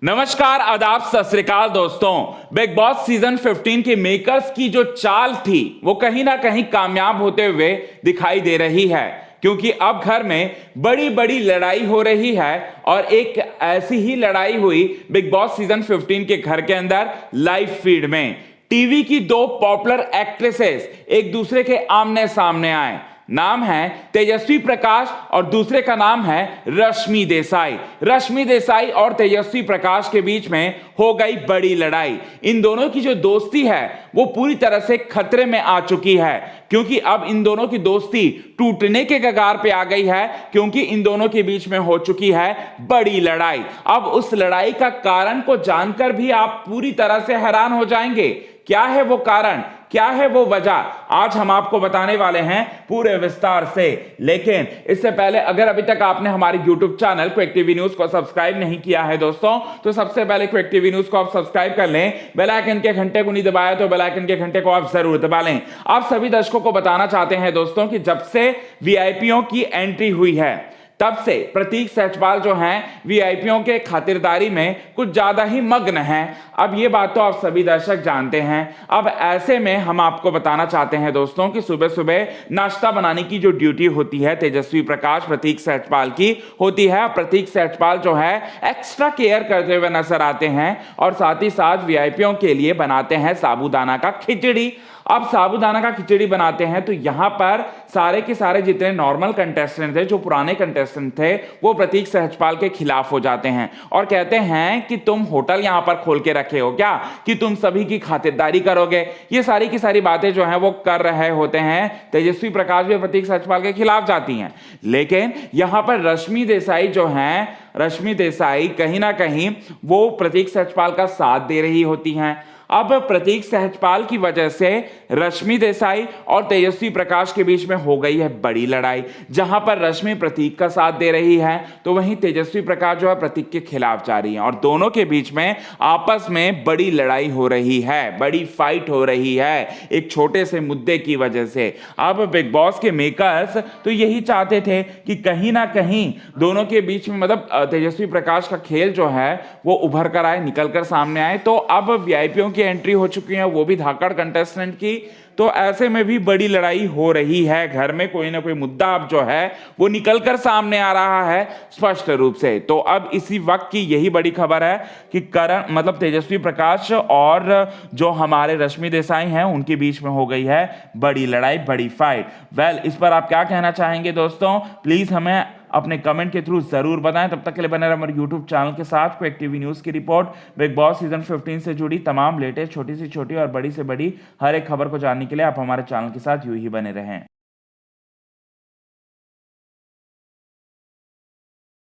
नमस्कार, आदाब, सत श्री अकाल दोस्तों। बिग बॉस सीजन 15 के मेकर्स की जो चाल थी वो कहीं ना कहीं कामयाब होते हुए दिखाई दे रही है, क्योंकि अब घर में बड़ी बड़ी लड़ाई हो रही है। और एक ऐसी ही लड़ाई हुई बिग बॉस सीजन 15 के घर के अंदर लाइव फीड में। टीवी की दो पॉपुलर एक्ट्रेसेस एक दूसरे के आमने सामने आए। नाम है तेजस्वी प्रकाश और दूसरे का नाम है रश्मि देसाई। रश्मि देसाई और तेजस्वी प्रकाश के बीच में हो गई बड़ी लड़ाई। इन दोनों की जो दोस्ती है वो पूरी तरह से खतरे में आ चुकी है, क्योंकि अब इन दोनों की दोस्ती टूटने के कगार पे आ गई है, क्योंकि इन दोनों के बीच में हो चुकी है बड़ी लड़ाई। अब उस लड़ाई का कारण को जानकर भी आप पूरी तरह से हैरान हो जाएंगे। क्या है वो कारण, क्या है वो वजह, आज हम आपको बताने वाले हैं पूरे विस्तार से। लेकिन इससे पहले अगर अभी तक आपने हमारे YouTube channel quick TV news को सब्सक्राइब नहीं किया है दोस्तों, तो सबसे पहले क्विक टीवी न्यूज को आप सब्सक्राइब कर लें। बेल आइकन के घंटे को नहीं दबाया तो बेल आइकन के घंटे को आप जरूर दबा लें। आप सभी दर्शकों को बताना चाहते हैं दोस्तों कि जब से वीआईपीओ की एंट्री हुई है तब से प्रतीक सहजपाल जो हैं वीआईपीओ के खातिरदारी में कुछ ज्यादा ही मग्न हैं। अब ये बात तो आप सभी दर्शक जानते हैं। अब ऐसे में हम आपको बताना चाहते हैं दोस्तों कि सुबह सुबह नाश्ता बनाने की जो ड्यूटी होती है तेजस्वी प्रकाश प्रतीक सहजपाल की होती है। प्रतीक सहजपाल जो है एक्स्ट्रा केयर करते हुए नजर आते हैं और साथ ही साथ वीआईपीओ के लिए बनाते हैं साबूदाना का खिचड़ी। अब साबूदाना का खिचड़ी बनाते हैं तो यहां पर सारे के सारे जितने नॉर्मल कंटेस्टेंट थे, जो पुराने कंटेस्टेंट थे, वो प्रतीक सहजपाल के खिलाफ हो जाते हैं और कहते हैं कि तुम होटल यहां पर खोल के रखे हो क्या, कि तुम सभी की खातिरदारी करोगे। ये सारी की सारी बातें जो हैं वो कर रहे होते हैं। तेजस्वी प्रकाश भी प्रतीक सहजपाल के खिलाफ जाती हैं। लेकिन यहां पर रश्मि देसाई जो हैं, रश्मि देसाई कहीं ना कहीं वो प्रतीक सहजपाल का साथ दे रही होती हैं। अब प्रतीक सहजपाल की वजह से रश्मि देसाई और तेजस्वी प्रकाश के बीच में हो गई है बड़ी लड़ाई, जहां पर रश्मि प्रतीक का साथ दे रही है तो वहीं तेजस्वी प्रकाश जो है प्रतीक के खिलाफ जा रही है और दोनों के बीच में आपस में बड़ी लड़ाई हो रही है, बड़ी फाइट हो रही है एक छोटे से मुद्दे की वजह से। अब बिग बॉस के मेकर्स तो यही चाहते थे कि कहीं ना कहीं दोनों के बीच में मतलब तेजस्वी प्रकाश का खेल जो है वो उभर कर आए, निकल कर सामने आए। तो अब वीआईपीओ की एंट्री हो चुकी है, वो भी धाकड़ कंटेस्टेंट की। तो ऐसे में भी बड़ी लड़ाई हो रही है घर में, कोई ना कोई मुद्दा अब जो है वो निकल कर सामने आ रहा है स्पष्ट रूप से। तो अब इसी वक्त की यही बड़ी खबर है कि करण मतलब तेजस्वी प्रकाश और जो हमारे रश्मि देसाई हैं उनके बीच में हो गई है बड़ी लड़ाई, बड़ी फाइट। वेल, इस पर आप क्या कहना चाहेंगे दोस्तों, प्लीज हमें अपने कमेंट के थ्रू जरूर बताएं। तब तक के लिए बने रहे हमारे यूट्यूब चैनल के साथ। क्विक टीवी न्यूज की रिपोर्ट, बिग बॉस सीजन 15 से जुड़ी तमाम लेटेस्ट छोटी से छोटी और बड़ी से बड़ी हर एक खबर को जानने के लिए आप हमारे चैनल के साथ यूं ही बने रहें।